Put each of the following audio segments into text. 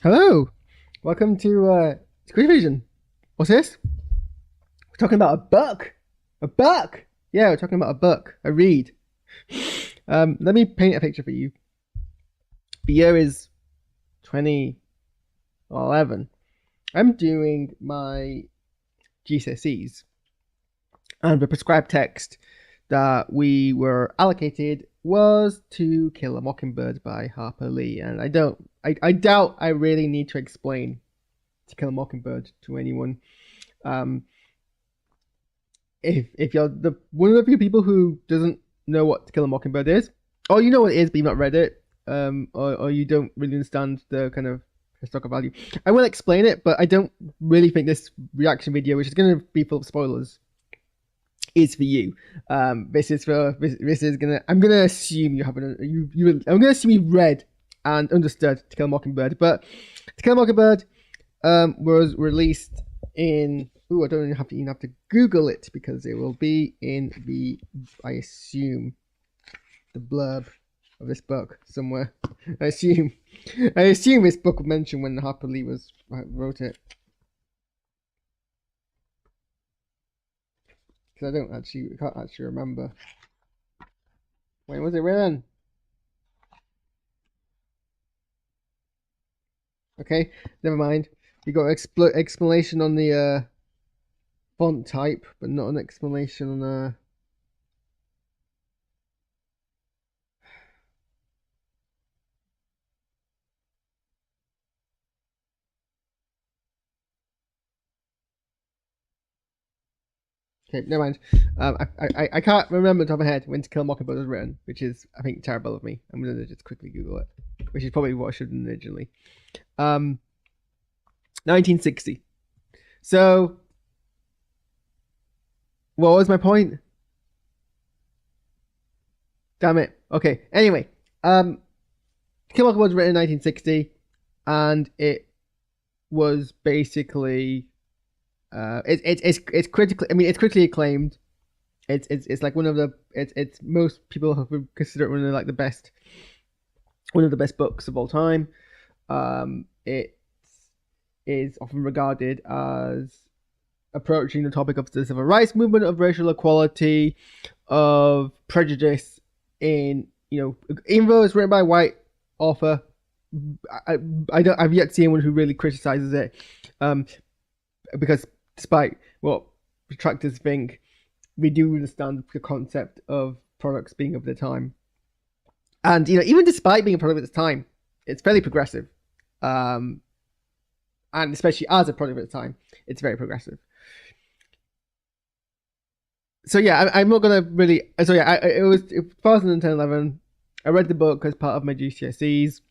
Hello, welcome to SquishiVision. What's this? We're talking about a book. A book. Yeah, we're talking about a book. A read. Let me paint a picture for you. The year is 2011. I'm doing my GCSEs, and the prescribed text that we were allocated was To Kill a Mockingbird by Harper Lee, and I doubt I really need to explain To Kill a Mockingbird to anyone. Um, if you're the one of the few people who doesn't know what To Kill a Mockingbird is, or you know what it is but you've not read it, or you don't really understand the kind of historical value, I will explain it, but I don't really think this reaction video, which is going to be full of spoilers, is for you. This is for this is gonna. I'm gonna assume you haven't. I'm gonna assume you've read and understood To Kill a Mockingbird, but To Kill a Mockingbird was released in. Ooh, I don't even have to Google it because it will be in the, I assume, the blurb of this book somewhere. I assume this book was mentioned when Harper Lee wrote it. Because I can't actually remember. When was it written? Okay, never mind. You got explanation on the font type, but not an explanation on Okay, never mind. I can't remember the top of my head when To Kill a Mockingbird was written, which is, I think, terrible of me. I'm gonna just quickly Google it, which is probably what I should have done originally. 1960. So, what was my point? Damn it. Okay. Anyway, To Kill a Mockingbird was written in 1960, and it was basically it's critically. I mean, it's critically acclaimed. It's like one of the it's most people have considered it one of like the best one of the best books of all time. It is often regarded as approaching the topic of the civil rights movement, of racial equality, of prejudice in, even though it's written by a white author, I've yet to see anyone who really criticizes it, because despite what detractors think, we do understand the concept of products being of the time, and even despite being a product of its time, it's fairly progressive, and especially as a product of its time, it's very progressive. So yeah, I'm not gonna really. So yeah, it was 2010, 11. I read the book as part of my GCSEs.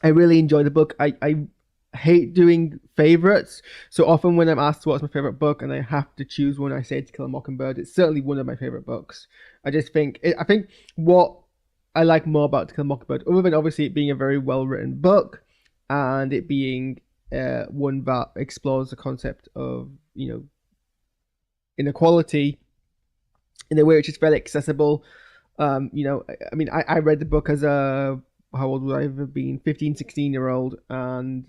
I really enjoyed the book. I hate doing favorites. So often when I'm asked what's my favorite book and I have to choose one, I say To Kill a Mockingbird. It's certainly one of my favorite books. I think what I like more about To Kill a Mockingbird, other than obviously it being a very well written book and it being one that explores the concept of inequality in a way which is very accessible. I mean, I read the book as a, how old would I have been? 15, 16-year-old, and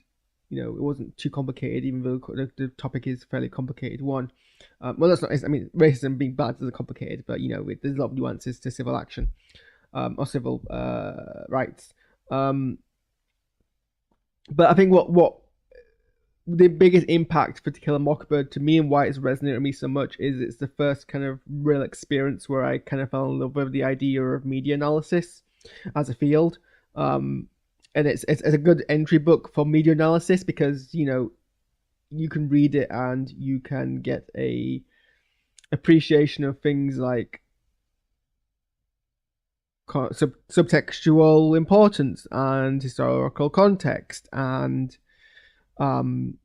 it wasn't too complicated, even though the topic is a fairly complicated one. Well, that's not. I mean, racism being bad is complicated, but there's a lot of nuances to civil action, or civil rights. But I think what the biggest impact for To Kill a Mockingbird to me, and why it's resonated with me so much, is it's the first kind of real experience where I kind of fell in love with the idea of media analysis as a field. And it's a good entry book for media analysis because you can read it and you can get a appreciation of things like subtextual importance and historical context and um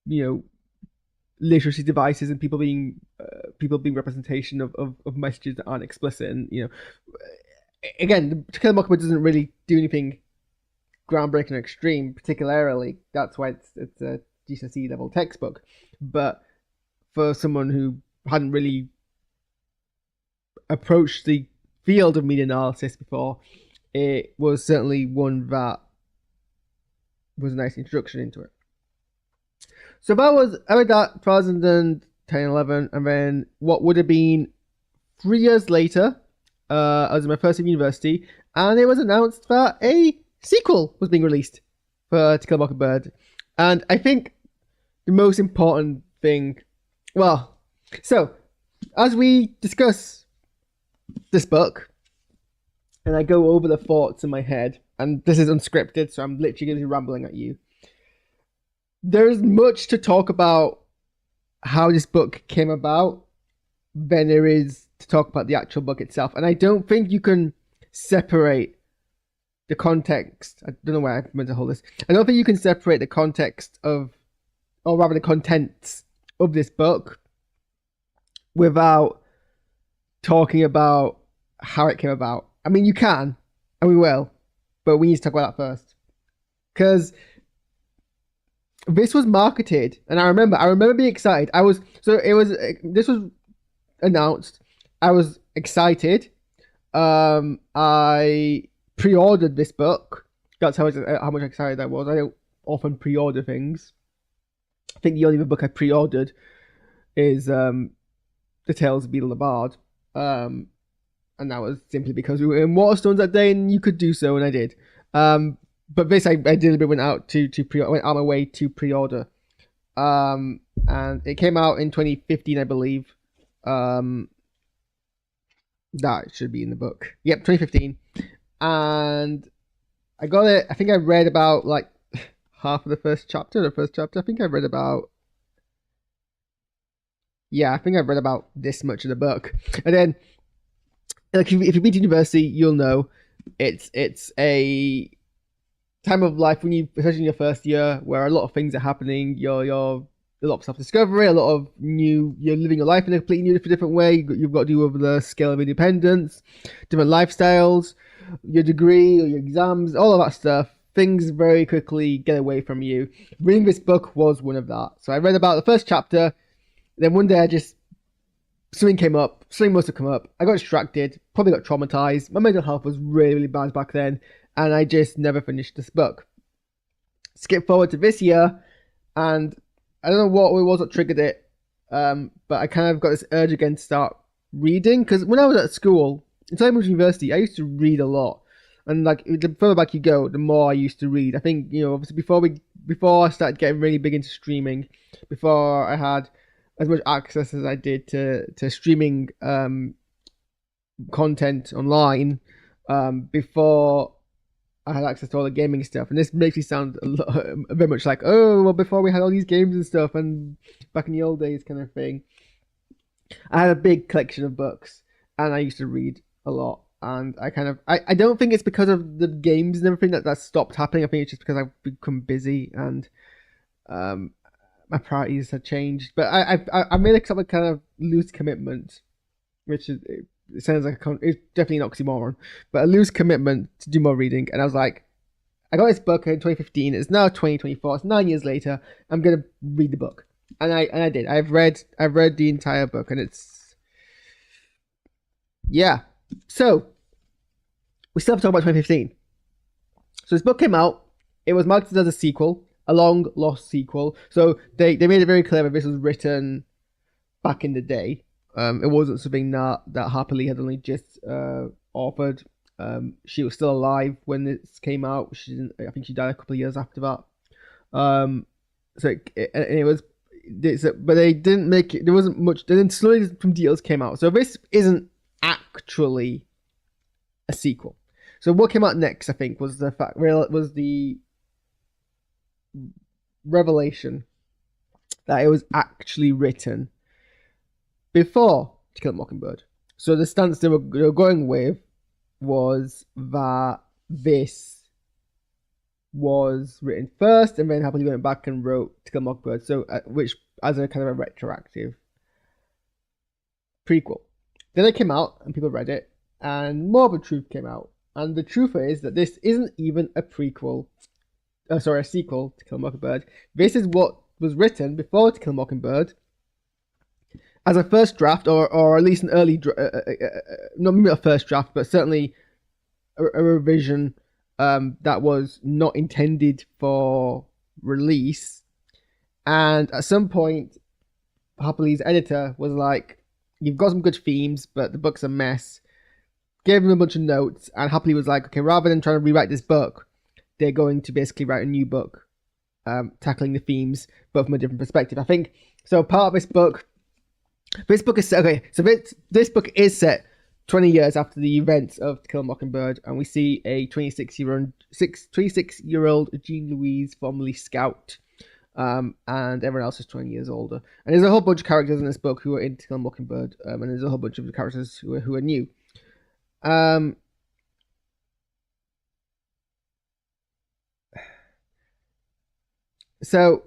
you know literacy devices and people being representation of messages that aren't explicit. And again, To Kill a Mockingbird doesn't really do anything groundbreaking or extreme particularly. That's why it's a GCSE level textbook. But for someone who hadn't really approached the field of media analysis before, it was certainly one that was a nice introduction into it. So I read that 2010, 11, and then what would have been 3 years later, I was in my first year of university, and it was announced that a sequel was being released for To Kill a Mockingbird. And I think the most important thing, well, so as we discuss this book, and I go over the thoughts in my head, and this is unscripted, so I'm literally going to be rambling at you. There's much to talk about how this book came about than there is to talk about the actual book itself. And I don't think you can separate the context. I don't know where I meant to hold this. I don't think you can separate the context of, or rather the contents of this book without talking about how it came about. I mean, you can, and we will, but we need to talk about that first. Because this was marketed, and I remember being excited. This was announced. I was excited. I pre-ordered this book. That's how much excited I was. I don't often pre-order things. I think the only book I pre-ordered is The Tales of Beetle the Bard. And that was simply because we were in Waterstones that day and you could do so, and I did. But this I deliberately went out went out my way to pre-order. And it came out in 2015, I believe. That should be in the book. Yep, 2015. And I got it. I think I read about like half of the first chapter. I think I read about. Yeah, I think I've read about this much of the book. And then, like, if you've been to university, you'll know it's a time of life when especially in your first year, where a lot of things are happening. You're a lot of self-discovery, a lot of you're living your life in a completely different way. You've got to do with the scale of independence, different lifestyles, your degree or your exams, all of that stuff. Things very quickly get away from you. Reading this book was one of that. So I read about the first chapter, then one day something must have come up. I got distracted, probably got traumatized. My mental health was really, really bad back then, and I just never finished this book. Skip forward to this year, and I don't know what it was that triggered it, but I kind of got this urge again to start reading. Because when I was at school, until I moved to university, I used to read a lot. And like the further back you go, the more I used to read. I think, obviously before I started getting really big into streaming, before I had as much access as I did to streaming content online, before I had access to all the gaming stuff. And this makes me sound very much like, oh, well, before we had all these games and stuff, and back in the old days kind of thing. I had a big collection of books, and I used to read a lot. And I don't think it's because of the games and everything that stopped happening. I think it's just because I've become busy and my priorities have changed. But I made a kind of loose commitment, which is, it sounds like it's definitely an oxymoron, but a loose commitment to do more reading. And I was like, I got this book in 2015. It's now 2024. It's 9 years later. I'm gonna read the book, and I did. I've read the entire book, and it's So we still have to talk about 2015. So this book came out. It was marketed as a sequel, a long lost sequel. So they made it very clear that this was written back in the day. It wasn't something that Harper Lee had only just authored. She was still alive when this came out. I think she died a couple of years after that. But they didn't make it. There wasn't much. Then slowly some details came out. So this isn't actually a sequel. So what came out next, I think, was the revelation that it was actually written before To Kill a Mockingbird. So the stance they were going with was that this was written first, and then happily went back and wrote To Kill a Mockingbird. So which as a kind of a retroactive prequel. Then it came out and people read it, and more of the truth came out. And the truth is that this isn't even a sequel to Kill a Mockingbird. This is what was written before To Kill a Mockingbird as a first draft, or at least an early draft, not maybe a first draft, but certainly a revision that was not intended for release. And at some point, Happily"'s editor was like, "You've got some good themes, but the book's a mess." Gave him a bunch of notes, and Happily was like, "Okay, rather than trying to rewrite this book, they're going to basically write a new book, tackling the themes, but from a different perspective." I think so. Part of this book is set. Okay, so this book is set 20 years after the events of To Kill a Mockingbird, and we see a 26-year-old Jean Louise, formerly Scout, and everyone else is 20 years older. And there's a whole bunch of characters in this book who are in To Kill a Mockingbird, and there's a whole bunch of the characters who are new. So,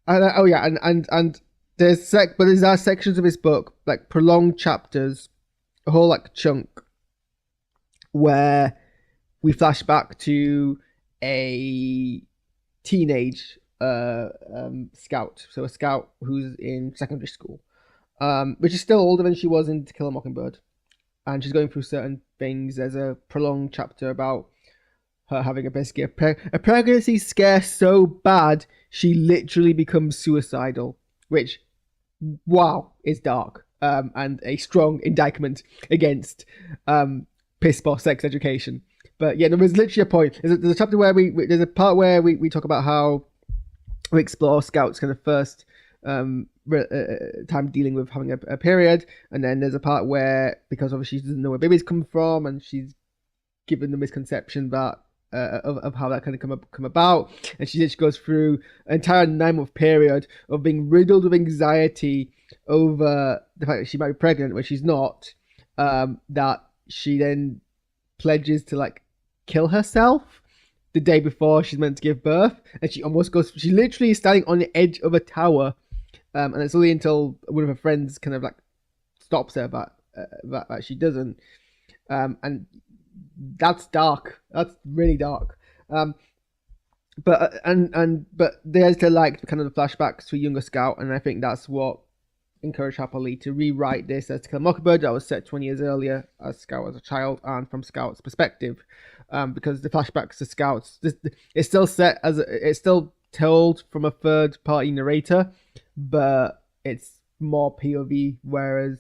and there's sections of this book, like prolonged chapters, a whole like chunk, where we flash back to a teenage scout, so a scout who's in secondary school, which is still older than she was in To Kill a Mockingbird, and she's going through certain things. There's a prolonged chapter about her having a pregnancy scare so bad she literally becomes suicidal, which, wow, is dark, and a strong indictment against piss poor sex education. But yeah, there was literally a point. There's a chapter where there's a part where we talk about how we explore Scout's kind of first time dealing with having a period, and then there's a part where, because obviously she doesn't know where babies come from, and she's given the misconception that of how that kind of come about, and she just goes through an entire 9-month period of being riddled with anxiety over the fact that she might be pregnant when she's not, that she then pledges to like kill herself the day before she's meant to give birth, and she literally is standing on the edge of a tower, and it's only until one of her friends kind of like stops her that she doesn't, and that's dark. That's really dark. But there's the like kind of the flashbacks to a younger Scout, and I think that's what encouraged Happily to rewrite this as To Kill a Mockingbird that was set 20 years earlier as Scout as a child and from Scout's perspective, because the flashbacks to Scouts, it's still set as it's still told from a third party narrator, but it's more POV, whereas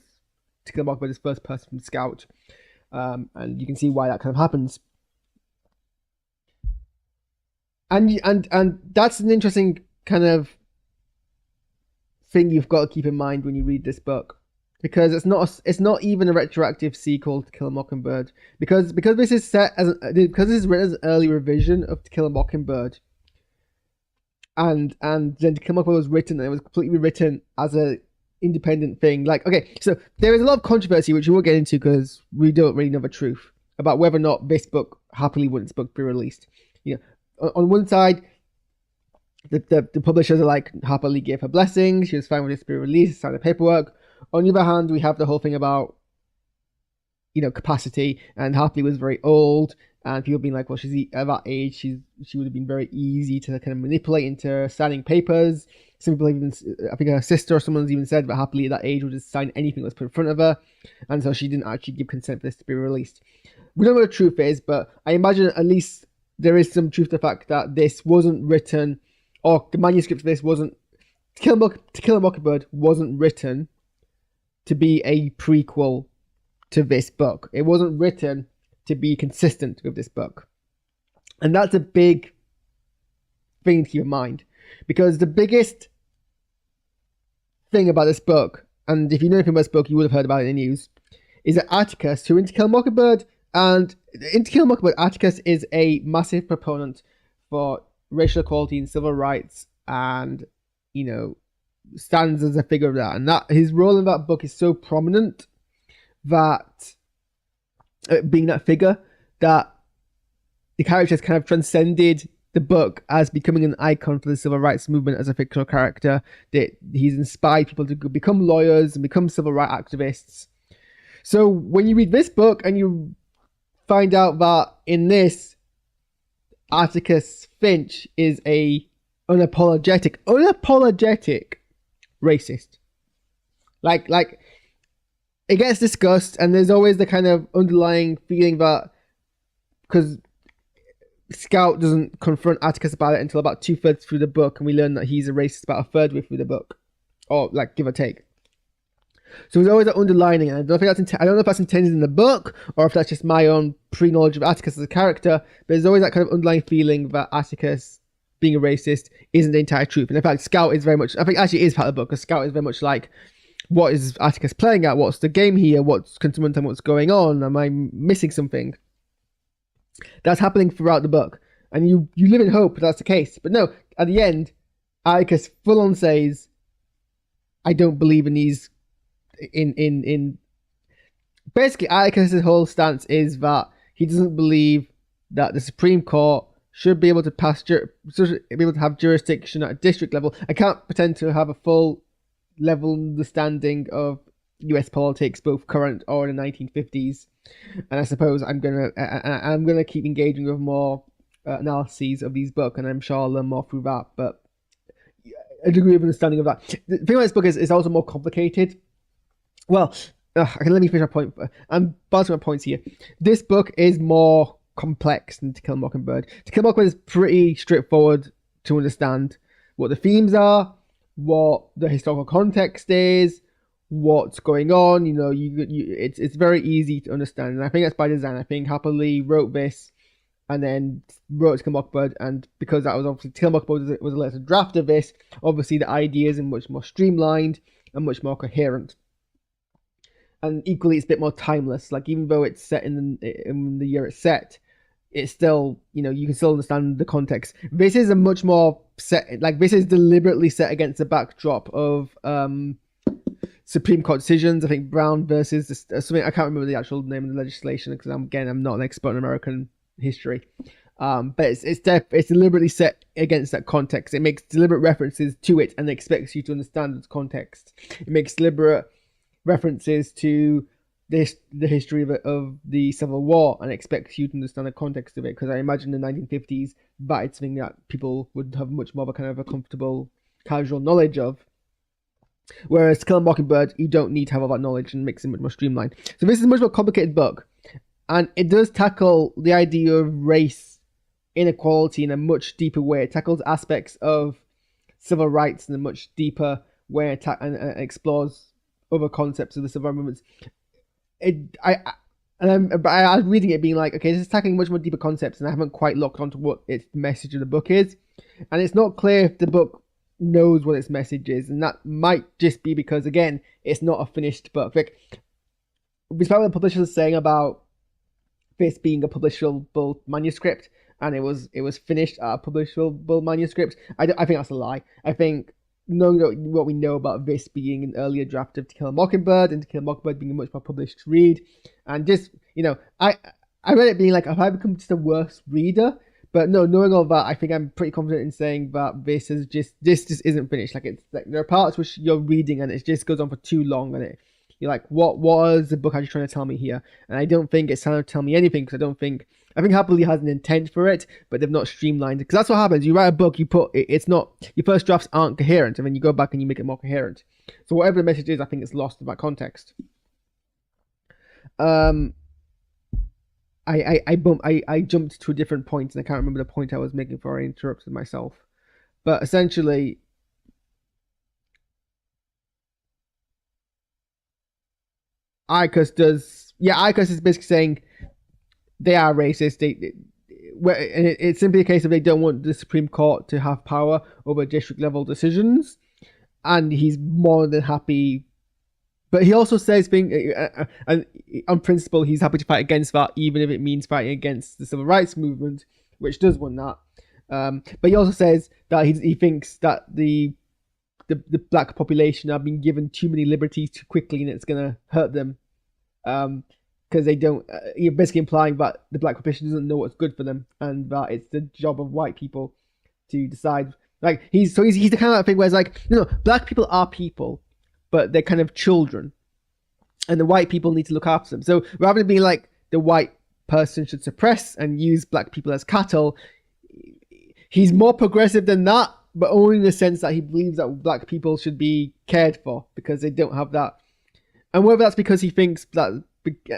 To Kill a Mockingbird is first person from Scout. And you can see why that kind of happens, and that's an interesting kind of thing you've got to keep in mind when you read this book, because it's not even a retroactive sequel to Kill a Mockingbird, because this is set because this is written as an early revision of To Kill a Mockingbird, and then To Kill a Mockingbird was written, and it was completely written as a independent thing. Like, okay, so there is a lot of controversy which we won't get into because we don't really know the truth about whether or not this book Happily wanted this book be released. You know, on one side, the publishers are like, Happily gave her blessings, she was fine with this being released, signed the paperwork. On the other hand, we have the whole thing about, you know, capacity, and Happily was very old, and people being like, well, she's at that age, she would have been very easy to kind of manipulate into signing papers. Some people even, I think her sister or someone's even said that Happily at that age would just sign anything that was put in front of her, and so she didn't actually give consent for this to be released. We don't know what the truth is, but I imagine at least there is some truth to the fact that this wasn't written, or the manuscript for this wasn't, To Kill a Mockingbird wasn't written to be a prequel to this book. It wasn't written to be consistent with this book. And that's a big thing to keep in mind, because the biggest thing about this book, and if you know anything about this book, you would have heard about it in the news, is that Atticus, who in To Kill a Mockingbird, and in To Kill a Mockingbird, Atticus is a massive proponent for racial equality and civil rights, and, you know, stands as a figure of that. And that his role in that book is so prominent that, being that figure, that the character has kind of transcended the book as becoming an icon for the civil rights movement as a fictional character. That he's inspired people to become lawyers and become civil rights activists. So when you read this book and you find out that in this, Atticus Finch is a unapologetic racist. Like it gets discussed, and there's always the kind of underlying feeling that because Scout doesn't confront Atticus about it until about 2/3 through the book, and we learn that he's a racist about a third way through the book, or like give or take. So there's always that underlining, and I don't know if that's intended in the book or if that's just my own pre-knowledge of Atticus as a character. But there's always that kind of underlying feeling that Atticus being a racist isn't the entire truth, and in fact, Scout is very much. I think actually it is part of the book, because Scout is very much like, what is Atticus playing at? What's the game here? Can someone tell me what's going on? Am I missing something? That's happening throughout the book, and you live in hope that that's the case. But no, at the end, Atticus full on says, "I don't believe in these." In basically, Atticus' whole stance is that he doesn't believe that the Supreme Court should be able to have jurisdiction at a district level. I can't pretend to have a full level understanding of US politics, both current or in the 1950s. And I suppose I'm gonna keep engaging with more analyses of these books, and I'm sure I'll learn more through that. But a degree of understanding of that. The thing about this book is also more complicated. Well, let me finish my point. I'm bouncing my points here. This book is more complex than To Kill a Mockingbird. To Kill a Mockingbird is pretty straightforward to understand what the themes are, what the historical context is, what's going on. It's very easy to understand, and I think that's by design. I think Harper Lee wrote this and then wrote To Kill a Mockingbird, and because that was obviously To Kill a Mockingbird was a later draft of this, obviously the ideas are much more streamlined and much more coherent, and equally it's a bit more timeless. Like, even though it's set in the year it's set, it's still, you can still understand the context. This is a much more this is deliberately set against the backdrop of Supreme Court decisions. I think Brown versus something, I can't remember the actual name of the legislation, because I'm not an expert in American history. But it's deliberately set against that context. It makes deliberate references to it and expects you to understand its context. It makes deliberate references to the history of the Civil War and expects you to understand the context of it, because I imagine in the 1950s that it's something that people would have much more of a kind of a comfortable, casual knowledge of. Whereas To Kill a Mockingbird, you don't need to have all that knowledge, and makes it much more streamlined. So this is a much more complicated book, and it does tackle the idea of race inequality in a much deeper way. It tackles aspects of civil rights in a much deeper way, and explores other concepts of the civil movements. I was reading it being like, okay, this is tackling much more deeper concepts, and I haven't quite locked onto what its message of the book is, and it's not clear if the book knows what its message is, and that might just be because, again, it's not a finished book. Like, despite what the publisher is saying about this being a publishable manuscript, and it was finished at a publishable manuscript, I think that's a lie. I think knowing what we know about this being an earlier draft of To Kill a Mockingbird, and To Kill a Mockingbird being a much more published read, and just, I read it being like, have I become just a worse reader? But no, knowing all that, I think I'm pretty confident in saying that this just isn't finished. Like, it's like there are parts which you're reading and it just goes on for too long, and you're like, what was the book actually trying to tell me here? And I don't think it's trying to tell me anything, because I think Harper Lee has an intent for it, but they've not streamlined it. Because that's what happens. You write a book, it's not, your first drafts aren't coherent, and then you go back and you make it more coherent. So whatever the message is, I think it's lost in that context. I jumped to a different point, and I can't remember the point I was making before I interrupted myself. But essentially, Atticus is basically saying they are racist. And it's simply a case of they don't want the Supreme Court to have power over district level decisions, and he's more than happy. But he also says, and on principle, he's happy to fight against that, even if it means fighting against the civil rights movement, which does want that. But he also says that he thinks that the black population are being given too many liberties too quickly, and it's going to hurt them. Because they don't, you're basically implying that the black population doesn't know what's good for them, and that it's the job of white people to decide. Like, he's the kind of thing where it's like, black people are people, but they're kind of children, and the white people need to look after them. So rather than being like the white person should suppress and use black people as cattle, he's more progressive than that, but only in the sense that he believes that black people should be cared for because they don't have that And whether that's because he thinks that,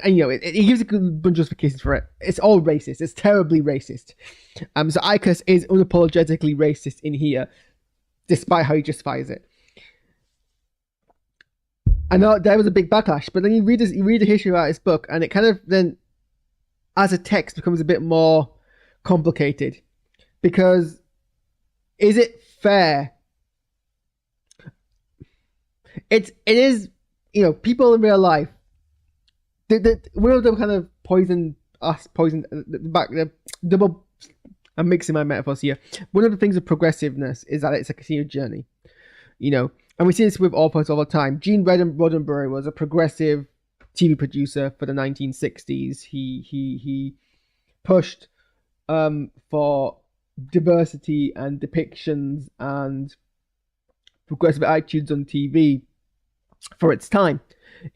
and, you know, he gives a good bunch of justifications for it. It's all racist. It's terribly racist. So Icus is unapologetically racist in here, despite how he justifies it. I know there was a big backlash, but then you read the history about his book, and it kind of then, as a text, becomes a bit more complicated. Because is it fair? It is, you know, people in real life. One of them kind of poisoned us, double. I'm mixing my metaphors here. One of the things of progressiveness is that it's a continued journey, you know, and we see this with authors all the time. Gene Roddenberry was a progressive TV producer for the 1960s. He pushed for diversity and depictions and progressive attitudes on TV for its time.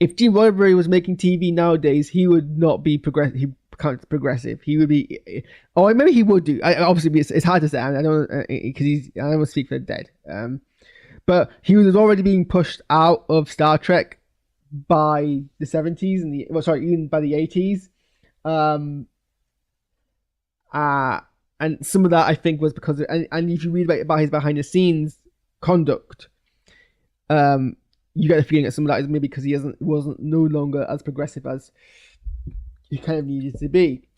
If Gene Roddenberry was making TV nowadays, he would not be progressive. He can't progressive. He would be, or maybe he would do. Obviously, it's hard to say. I don't, because I don't want to speak for the dead. But he was already being pushed out of Star Trek by the 70s and even by the 80s. And some of that I think was because and if you read about his behind the scenes conduct, you get the feeling that some of that is maybe because he wasn't no longer as progressive as he kind of needed to be.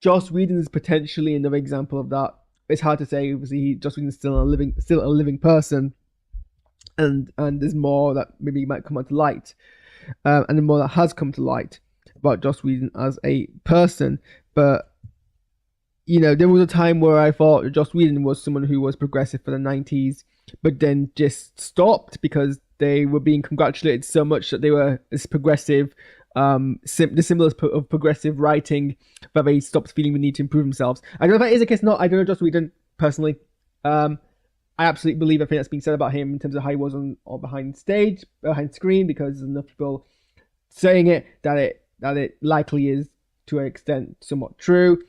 Joss Whedon is potentially another example of that. It's hard to say. Obviously, Joss Whedon is still a living person, and there's more that maybe might come to light, and the more that has come to light about Joss Whedon as a person. But you know, there was a time where I thought Joss Whedon was someone who was progressive for the 90s, but then just stopped because they were being congratulated so much that they were this progressive, the symbols of progressive writing, that they stopped feeling the need to improve themselves. I don't know if that is a case or not. I don't know Joss Whedon personally. I absolutely believe everything that's being said about him in terms of how he was on or behind screen, because there's enough people saying it that it likely is to an extent somewhat true.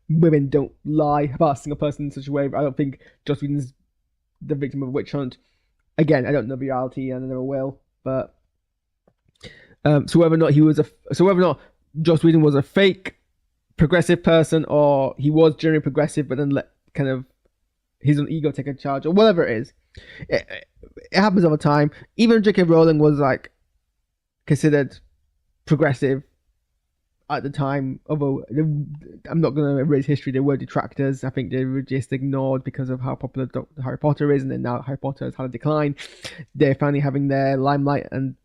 Women don't lie about a single person in such a way. I don't think Joss Whedon's the victim of a witch hunt. Again, I don't know the reality, and I never will. But so whether or not Joss Whedon was a fake progressive person, or he was generally progressive, but then let kind of his own ego take a charge, or whatever it is, it happens all the time. Even J.K. Rowling was like considered progressive at the time, although I'm not going to erase history. There were detractors. I think they were just ignored because of how popular Harry Potter is, and then now Harry Potter has had a decline. They're finally having their limelight, and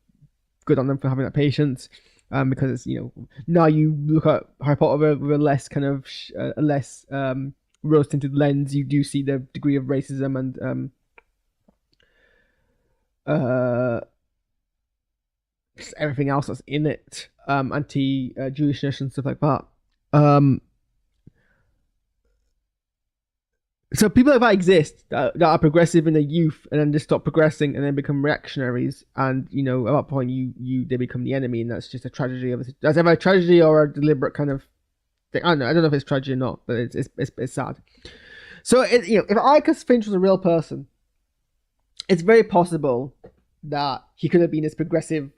good on them for having that patience. Because, you know, now you look at Harry Potter with a less kind of less rose-tinted lens, you do see the degree of racism and everything else that's in it, anti-Jewishness and stuff like that. So people like that exist that are progressive in their youth and then just stop progressing and then become reactionaries, and you know at that point they become the enemy, and that's just a tragedy that's either a tragedy or a deliberate kind of thing. I don't know if it's tragedy or not, but it's sad. So you know, if Icus Finch was a real person, it's very possible that he could have been this progressive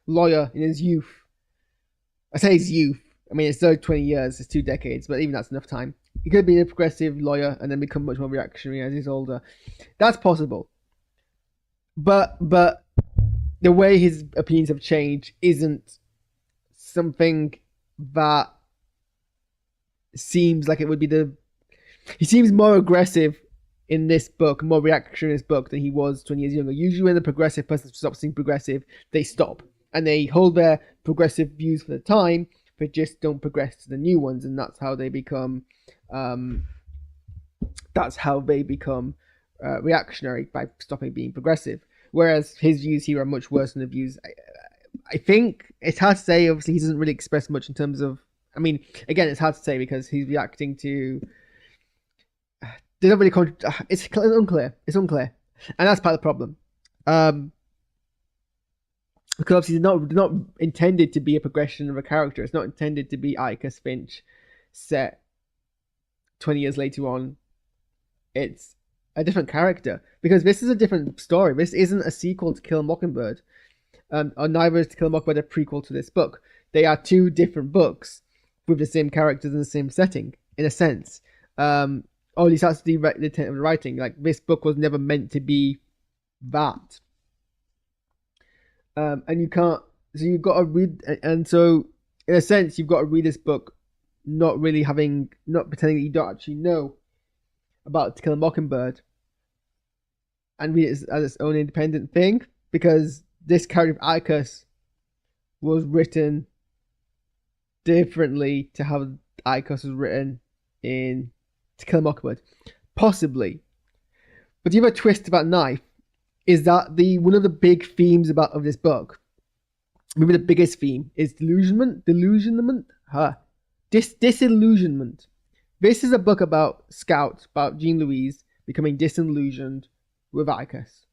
lawyer in his youth. I say his youth. I mean, it's still 20 years, it's 2 decades, but even that's enough time. He could be a progressive lawyer and then become much more reactionary as he's older. That's possible. But the way his opinions have changed isn't something that seems like it would be he seems more aggressive in this book, more reactionary in this book than he was 20 years younger. Usually when the progressive person stops being progressive, they stop. And they hold their progressive views for the time, but just don't progress to the new ones, and that's how they become reactionary, by stopping being progressive. Whereas his views here are much worse than the views. I think it's hard to say. Obviously, he doesn't really express much in terms of. I mean, again, it's hard to say because he's reacting to. They don't really. It's unclear. It's unclear, and that's part of the problem. Because obviously they're not intended to be a progression of a character. It's not intended to be Icus Finch set 20 years later on. It's a different character, because this is a different story. This isn't a sequel to Kill a Mockingbird, or neither is To Kill a Mockingbird a prequel to this book. They are two different books with the same characters and the same setting, in a sense. Or at least that's the intent of the writing. Like, this book was never meant to be that. And you can't, so you've got to read, and so in a sense, you've got to read this book not pretending that you don't actually know about To Kill a Mockingbird, and read it as its own independent thing, because this character of Atticus was written differently to how Atticus was written in To Kill a Mockingbird, possibly. But the other twist about Knife is that one of the big themes of this book, maybe the biggest theme, is disillusionment. Disillusionment. This is a book about Scout, about Jean Louise becoming disillusioned with Atticus.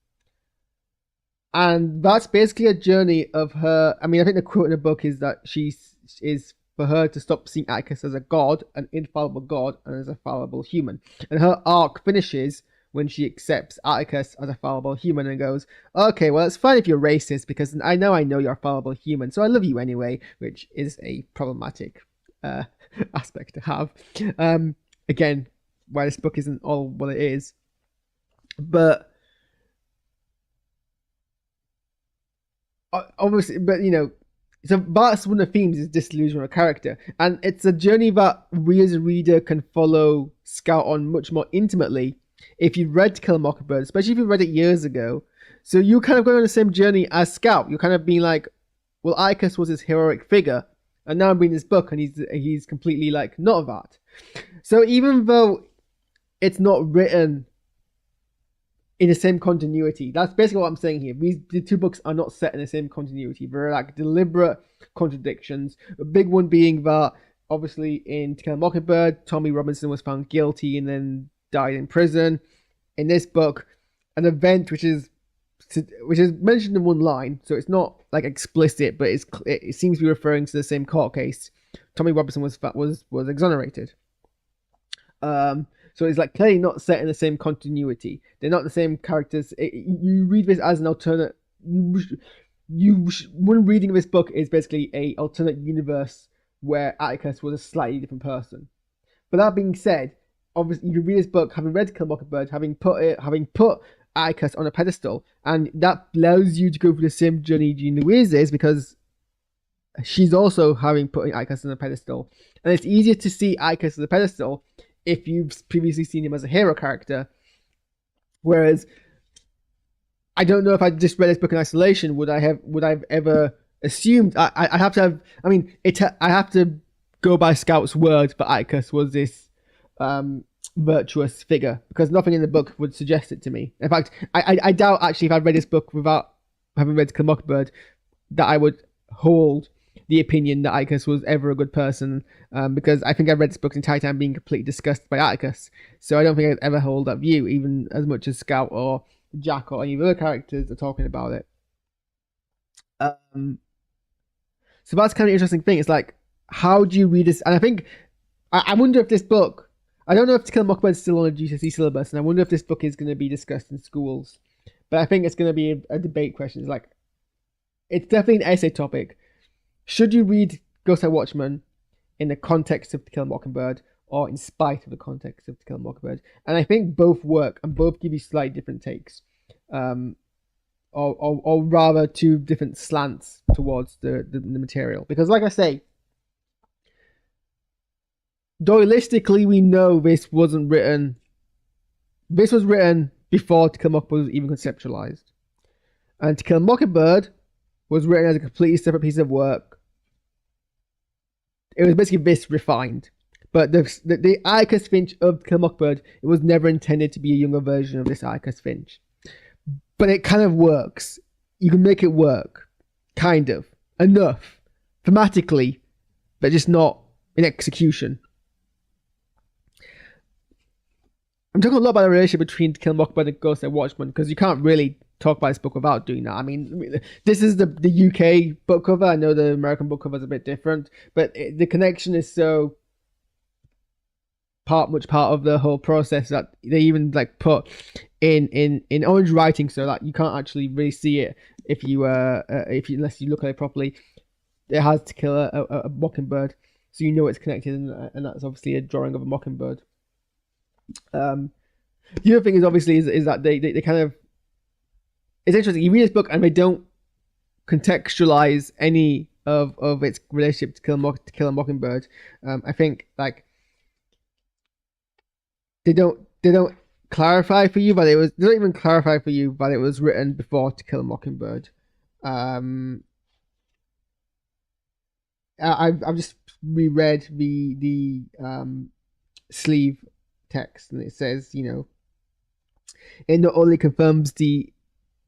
And that's basically a journey of her. I mean, I think the quote in the book is that she is for her to stop seeing Atticus as a god, an infallible god, and as a fallible human. And her arc finishes when she accepts Atticus as a fallible human and goes, okay, well, it's fine if you're racist, because I know you're a fallible human, so I love you anyway, which is a problematic aspect to have. Again, why this book isn't all what it is. But obviously, so that's one of the themes, is disillusion of a character. And it's a journey that we as a reader can follow Scout on much more intimately if you've read To Kill a Mockingbird, especially if you read it years ago. So you're kind of going on the same journey as Scout. You're kind of being like, well, Atticus was this heroic figure, and now I'm reading this book, and he's completely like not that. So even though it's not written in the same continuity, that's basically what I'm saying here. The two books are not set in the same continuity. They're like deliberate contradictions. A big one being that, obviously, in To Kill a Mockingbird, Tommy Robinson was found guilty and then died in prison. In this book, an event which is mentioned in one line, so it's not like explicit, but it seems to be referring to the same court case. Tommy Robinson was exonerated. So it's like clearly not set in the same continuity. They're not the same characters. You read this as an alternate. One reading of this book is basically a alternate universe where Atticus was a slightly different person. But that being said, obviously you can read this book having read To Kill a Mockingbird, having put Atticus on a pedestal, and that allows you to go through the same journey Jean Louise is, because she's also putting Atticus on a pedestal, and it's easier to see Atticus as a pedestal if you've previously seen him as a hero character. Whereas I don't know if I just read this book in isolation, would I have ever assumed I have to have, I mean, I have to go by Scout's word that Atticus was this virtuous figure, because nothing in the book would suggest it to me. In fact, I doubt actually if I'd read this book without having read To Kill a Mockingbird that I would hold the opinion that Atticus was ever a good person, because I think I read this book in entire time being completely disgusted by Atticus. So I don't think I'd ever hold that view, even as much as Scout or Jack or any of the other characters are talking about it. So that's kind of an interesting thing. It's like, how do you read this? And I think I wonder if this book, I don't know if To Kill a Mockingbird is still on a GCSE syllabus, and I wonder if this book is going to be discussed in schools. But I think it's going to be a debate question. It's like, it's definitely an essay topic. Should you read Ghost Eye Watchman in the context of To Kill a Mockingbird, or in spite of the context of To Kill a Mockingbird? And I think both work, and both give you slightly different takes, or rather two different slants towards the material. Because, like I say, Doylistically, we know this wasn't written. This was written before To Kill a Mockingbird was even conceptualized, and To Kill a Mockingbird was written as a completely separate piece of work. It was basically this refined, but the Atticus Finch of To Kill a Mockingbird, it was never intended to be a younger version of this Atticus Finch. But it kind of works. You can make it work, kind of enough thematically, but just not in execution. I'm talking a lot about the relationship between To Kill a Mockingbird and Ghost Eye Watchman, because you can't really talk about this book without doing that. I mean, this is the UK book cover. I know the American book cover is a bit different, but the connection is so much part of the whole process that they even like put in orange writing, so that you can't actually really see it if you unless you look at it properly. It has To Kill a Mockingbird, so you know it's connected, and that's obviously a drawing of a mockingbird. The other thing is obviously is that they kind of, it's interesting. You read this book and they don't contextualize any of its relationship to Kill a Mockingbird. I think like they don't clarify for you, but they don't even clarify for you that it was written before To Kill a Mockingbird. I've just reread the sleeve text, and it says, it not only confirms the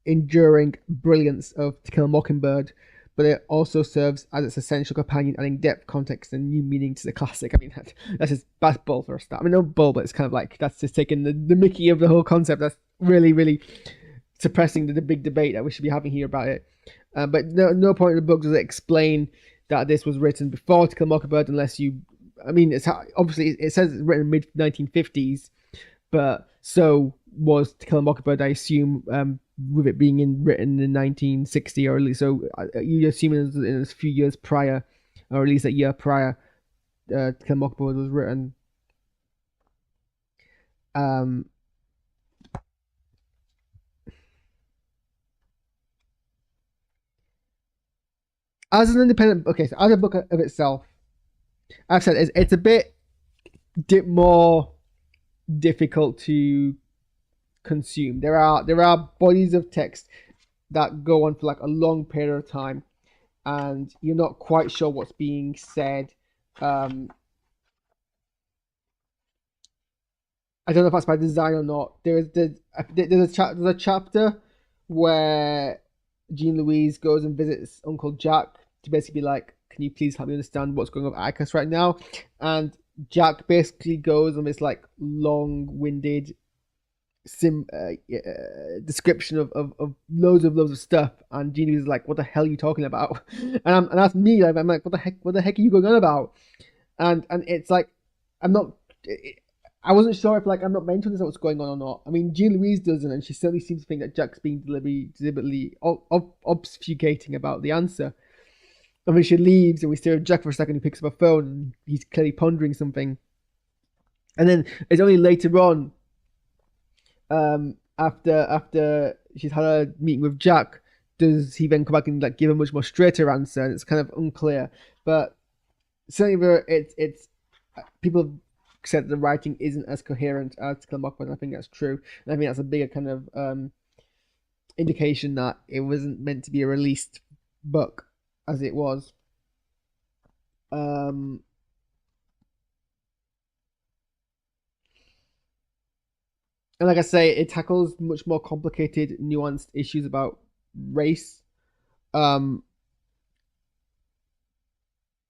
enduring brilliance of To Kill a Mockingbird, but it also serves as its essential companion, adding depth, context, and new meaning to the classic. I mean, that's bull for a start. I mean, no bull, but it's kind of like, that's just taking the mickey of the whole concept. That's really, really suppressing the big debate that we should be having here about it. But no point in the book does it explain that this was written before To Kill a Mockingbird, unless you, I mean, it's obviously it says it's written mid 1950s, but so was To Kill a Mockingbird, I assume, with it being written in 1960, or at least, so you assume it was in a few years prior, or at least a year prior, To Kill a Mockingbird was written. As an independent, okay, so as a book of itself, I've said it's a bit more difficult to consume. There are bodies of text that go on for like a long period of time, and you're not quite sure what's being said. I don't know if that's by design or not. There's a chapter where Jean Louise goes and visits Uncle Jack to basically be like, can you please help me understand what's going on with Icus right now? And Jack basically goes on this like long-winded description of loads of stuff, and Jean Louise is like, what the hell are you talking about? And that's me. I'm like, what the heck are you going on about? And it's like, I wasn't sure if like I'm not mentioning what's going on or not. I mean, Jean Louise doesn't, and she certainly seems to think that Jack's being deliberately obfuscating about the answer. And when she leaves, and we stare at Jack for a second, he picks up a phone, and he's clearly pondering something. And then it's only later on, after she's had a meeting with Jack, does he then come back and like give a much more straighter answer, and it's kind of unclear. But certainly, it's people said the writing isn't as coherent as To Kill a Mockingbird, and I think that's true. And I think that's a bigger kind of indication that it wasn't meant to be a released book as it was. And like I say, it tackles much more complicated, nuanced issues about race, in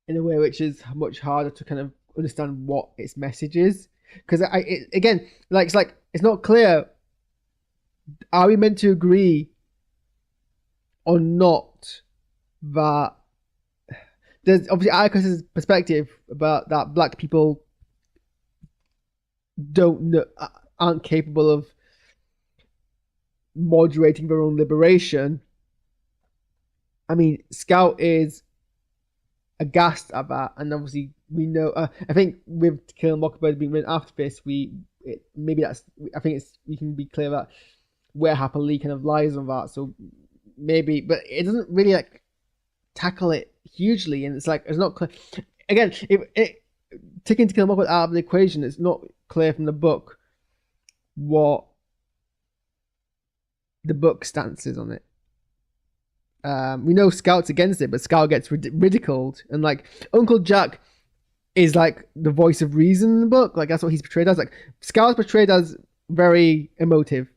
a way which is much harder to kind of understand what its message is, because again, like it's not clear. Are we meant to agree or not that there's obviously Atticus's perspective about that black people aren't capable of moderating their own liberation. I mean, Scout is aghast at that, and obviously we know. I think with To Kill a Mockingbird being written after this, we can be clear that Where Happily kind of lies on that. So maybe, but it doesn't really like tackle it hugely, and it's like it's not clear. Again, if taking To Kill a Mockingbird out of the equation, it's not clear from the book what the book stance is on it. We know Scout's against it, but Scout gets ridiculed, and like Uncle Jack is like the voice of reason in the book. Like that's what he's portrayed as. Like Scout's portrayed as very emotive,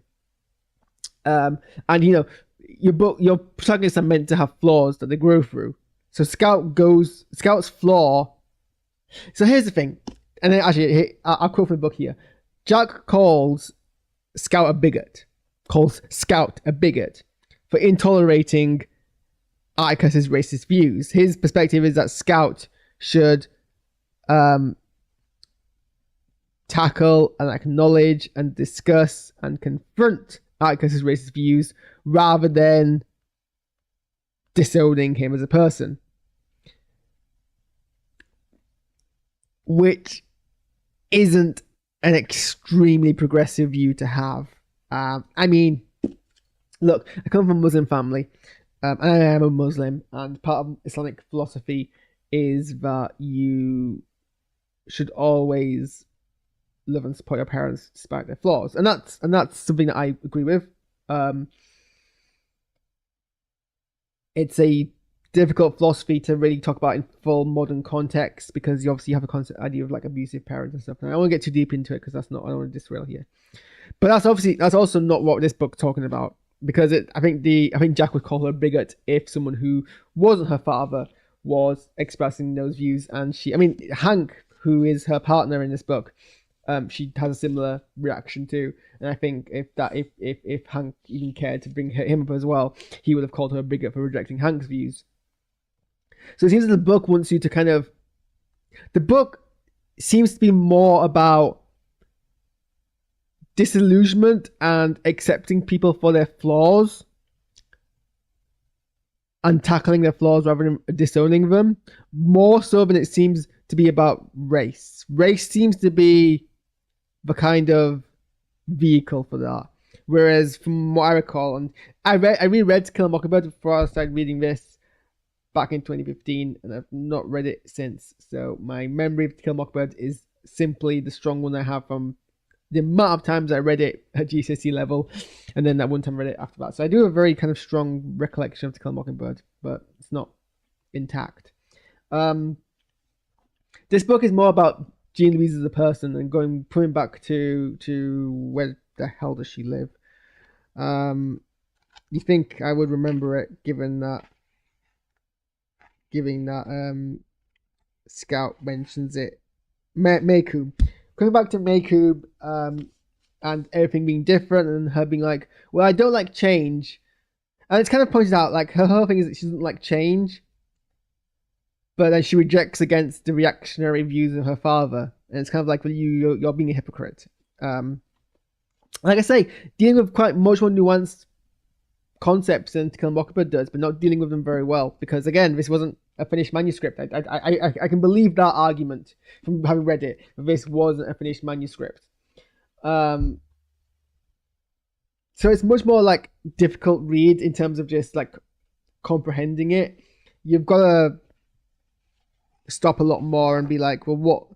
and your protagonists are meant to have flaws that they grow through. So Scout's flaw. So here's the thing, and then actually I'll quote from the book here. Jack calls Scout a bigot. Calls Scout a bigot for intolerating Atticus's racist views. His perspective is that Scout should tackle and acknowledge and discuss and confront Atticus's racist views rather than disowning him as a person, which isn't an extremely progressive view to have. I mean, look, I come from a Muslim family, and I am a Muslim, and part of Islamic philosophy is that you should always love and support your parents despite their flaws, and that's something that I agree with. It's a difficult philosophy to really talk about in full modern context because you obviously have a concept idea of like abusive parents and stuff. And I won't get too deep into it because I don't want to disrail here. But that's also not what this book's talking about, because I think Jack would call her a bigot if someone who wasn't her father was expressing those views. And Hank, who is her partner in this book, she has a similar reaction too. And I think if Hank even cared to bring him up as well, he would have called her a bigot for rejecting Hank's views. So it seems that the book wants you to the book seems to be more about disillusionment and accepting people for their flaws and tackling their flaws rather than disowning them, more so than it seems to be about race. Race seems to be the kind of vehicle for that. Whereas from what I recall, and I reread To Kill a Mockingbird before I started reading this back in 2015, and I've not read it since. So my memory of To Kill a Mockingbird is simply the strong one I have from the amount of times I read it at GCSE level, and then that one time I read it after that. So I do have a very kind of strong recollection of To Kill a Mockingbird, but it's not intact. This book is more about Jean Louise as a person and putting back to where the hell does she live? You think I would remember it, given that Scout mentions it. Maycoop. Coming back to Maycoop, and everything being different, and her being like, well, I don't like change. And it's kind of pointed out, like, her whole thing is that she doesn't like change, but then she rejects against the reactionary views of her father. And it's kind of like, well, you're being a hypocrite. Like I say, dealing with quite much more nuanced concepts than To Kill a Mockingbird does, but not dealing with them very well. Because again, this wasn't a finished manuscript. I can believe that argument from having read it, but this wasn't a finished manuscript. So it's much more like difficult read in terms of just like comprehending it. You've got to stop a lot more and be like, well, what?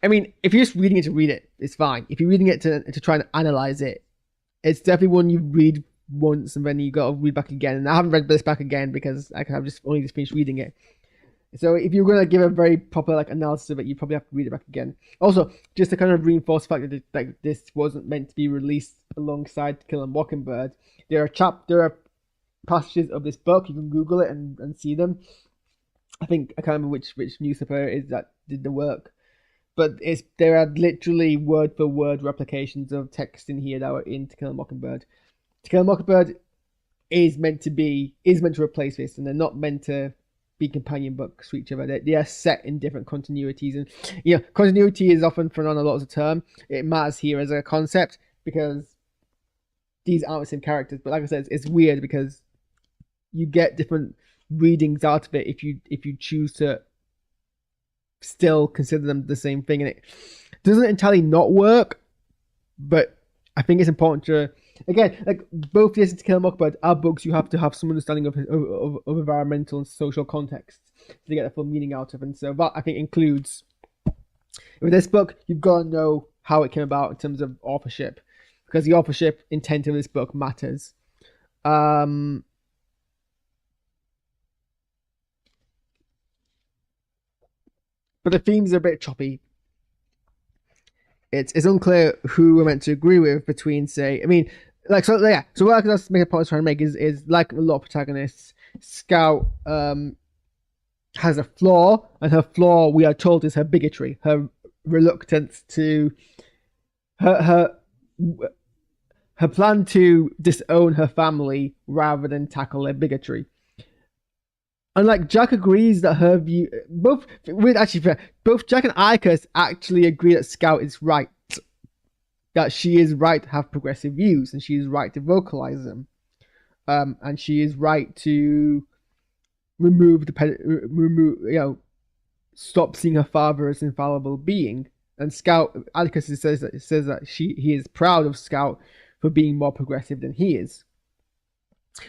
I mean, if you're just reading it to read it, it's fine. If you're reading it to try and analyze it, it's definitely one you read once and then you got to read back again. And I haven't read this back again because I've only just finished reading it. So if you're going to give a very proper like analysis of it, you probably have to read it back again. Also, just to kind of reinforce the fact that this wasn't meant to be released alongside To Kill a Mockingbird, there are passages of this book, you can Google it and see them. I can't remember which newspaper it is that did the work, but there are literally word for word replications of text in here that were in To Kill a Mockingbird. To Kill a Mockingbird is meant to replace this, and they're not meant to be companion books to each other. They are set in different continuities, and continuity is often thrown on a lot as a term. It matters here as a concept because these aren't the same characters. But like I said, it's weird because you get different readings out of it if you choose to still consider them the same thing, and it doesn't entirely not work. But I think it's important to, again, like both this and To Kill a Mockingbird are books you have to have some understanding of environmental and social context to get the full meaning out of, and so that I think includes with this book. You've got to know how it came about in terms of authorship, because the authorship intent of this book matters. But the themes are a bit choppy. It's unclear who we're meant to agree with between, say, so what I can make a point I was trying to make is like a lot of protagonists, Scout has a flaw, and her flaw, we are told, is her bigotry, her reluctance to her plan to disown her family rather than tackle their bigotry. And like Jack agrees that her view, both with actually fair, both Jack and Icus actually agree that Scout is right, that she is right to have progressive views, and she is right to vocalize them, and she is right to remove stop seeing her father as an infallible being. And Scout Atticus says that he is proud of Scout for being more progressive than he is,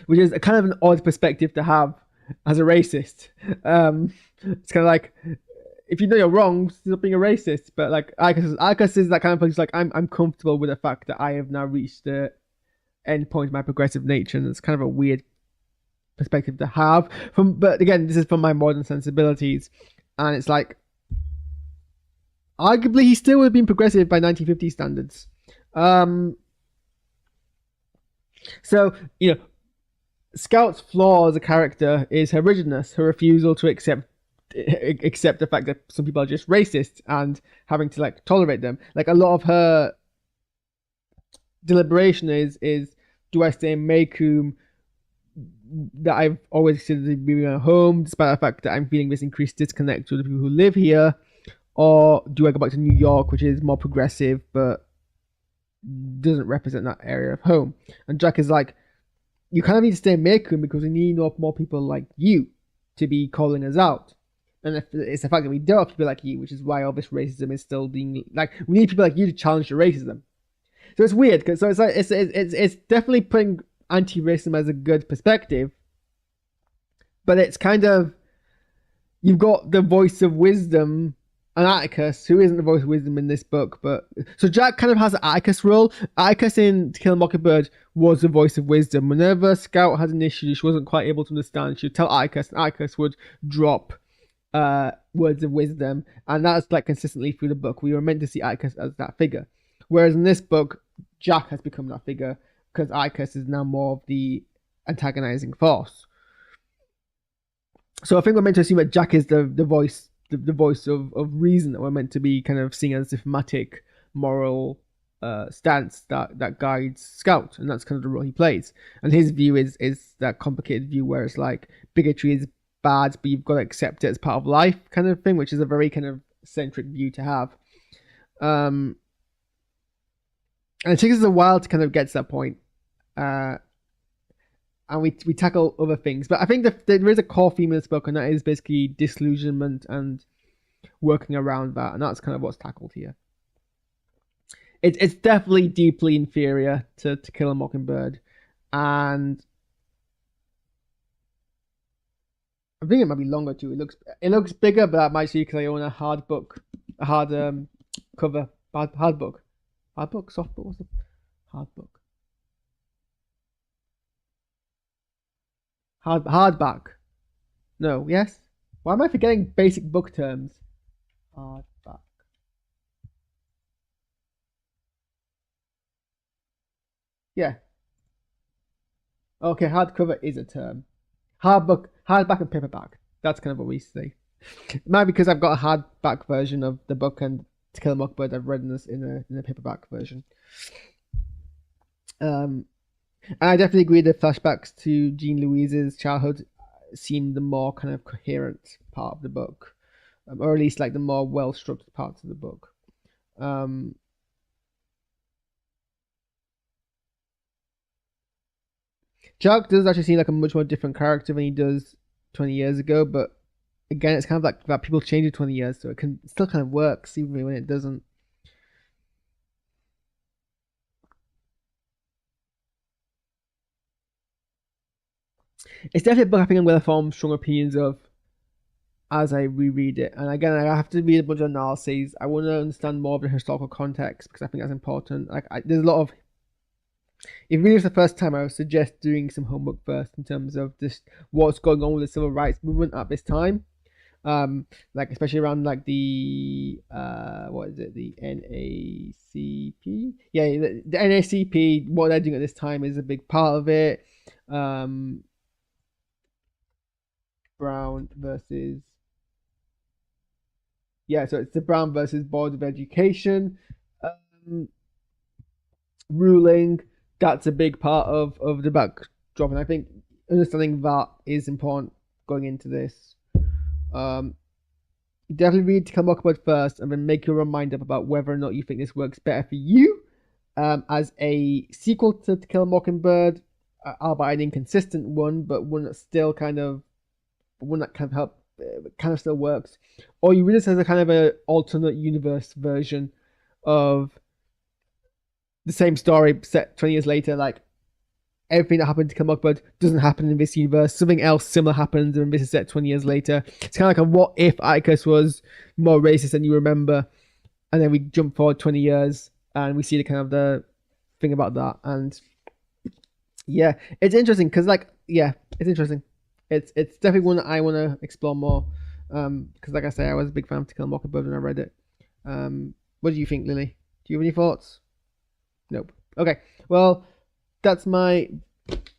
which is a kind of an odd perspective to have as a racist. It's kind of like, if you know you're wrong, stop being a racist. But like Atticus is that kind of place. Like I'm comfortable with the fact that I have now reached the end point of my progressive nature, and it's kind of a weird perspective to have. But again, this is from my modern sensibilities, and it's like, arguably he still would have been progressive by 1950 standards. So Scout's flaw as a character is her rigidness, her refusal to accept the fact that some people are just racist and having to like tolerate them. Like a lot of her deliberation is do I stay in Maycomb, that I've always considered to be my home, despite the fact that I'm feeling this increased disconnect with the people who live here, or do I go back to New York, which is more progressive but doesn't represent that area of home? And Jack is like, you kind of need to stay in Maycomb because we need more people like you to be calling us out. And it's the fact that we don't have people like you, which is why all this racism is still being like, we need people like you to challenge the racism. So it's weird because it's like it's definitely putting anti-racism as a good perspective, but it's kind of, you've got the voice of wisdom and Atticus, who isn't the voice of wisdom in this book, but so Jack kind of has an Atticus role. Atticus in To Kill a Mockingbird was the voice of wisdom. Whenever Scout had an issue she wasn't quite able to understand, she would tell Atticus, and Atticus would drop words of wisdom, and that's like consistently through the book. We were meant to see Atticus as that figure, whereas in this book, Jack has become that figure because Atticus is now more of the antagonizing force. So I think we're meant to assume that Jack is the voice, the voice of reason, that we're meant to be kind of seeing as diplomatic, moral stance that guides Scout, and that's kind of the role he plays. And his view is that complicated view where it's like bigotry is bad, but you've got to accept it as part of life, kind of thing, which is a very kind of centric view to have. And it takes us a while to kind of get to that point. And we tackle other things. But I think there is a core theme in this book, and that is basically disillusionment and working around that, and that's kind of what's tackled here. It's definitely deeply inferior to Kill a Mockingbird, and I think it might be longer too. It looks bigger, but that might be because I own a hard book, a hard cover, hard book, soft book, what's the hard book? Hardback. No, yes. Why am I forgetting basic book terms? Hardback. Yeah. Okay, hardcover is a term. Hardback and paperback. That's kind of what we say. It might be because I've got a hardback version of the book, and To Kill a Mockingbird I've read this in a paperback version. And I definitely agree that flashbacks to Jean Louise's childhood seem the more kind of coherent part of the book, or at least like the more well-structured parts of the book. Jack does actually seem like a much more different character than he does 20 years ago, but again, it's kind of like that people change in 20 years, so it still kind of works even when it doesn't. It's definitely a book I think I'm going to form strong opinions of as I reread it. And again, I have to read a bunch of analyses. I want to understand more of the historical context because I think that's important. There's a lot of, if really it's the first time, I would suggest doing some homework first in terms of just what's going on with the civil rights movement at this time. Like especially around like the what is it, the NACP? Yeah, the NACP. What they're doing at this time is a big part of it. Brown versus, yeah, so it's the Brown versus Board of Education ruling. That's a big part of the backdrop, and I think understanding that is important going into this. Definitely read To Kill a Mockingbird first, and then make your own mind up about whether or not you think this works better for you as a sequel to Kill a Mockingbird, albeit an inconsistent one, but one that still kind of kind of still works, or you read this as a kind of a alternate universe version of the same story set 20 years later. Like, everything that happened to Kill a Mockingbird doesn't happen in this universe. Something else similar happens, and this is set 20 years later. It's kind of like a what if Atticus was more racist than you remember, and then we jump forward 20 years and we see the kind of the thing about that. And yeah, it's interesting because it's interesting. It's definitely one that I want to explore more. Because like I say, I was a big fan of To Kill a Mockingbird when I read it. What do you think, Lily? Do you have any thoughts? Nope. Okay. Well, that's my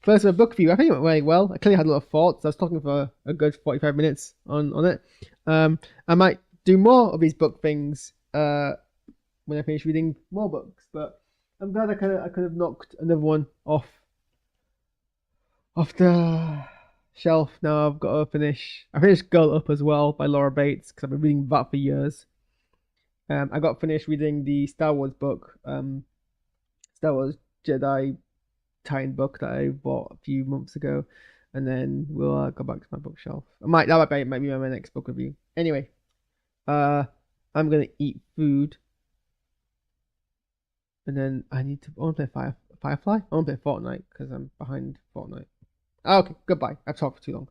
first ever book review. I think it went very well. I clearly had a lot of thoughts. I was talking for a good 45 minutes on it. I might do more of these book things when I finish reading more books. But I'm glad I could have knocked another one off the shelf. Now I've got to finish. I finished Girl Up as well by Laura Bates because I've been reading that for years. I got finished reading the Star Wars book, Star Wars Jedi tie-in book that I bought a few months ago, and then we'll go back to my bookshelf. That might be my next book review. Anyway, I'm gonna eat food, and then I want to play Firefly. I want to play Fortnite because I'm behind Fortnite. Okay, goodbye. I've talked for too long.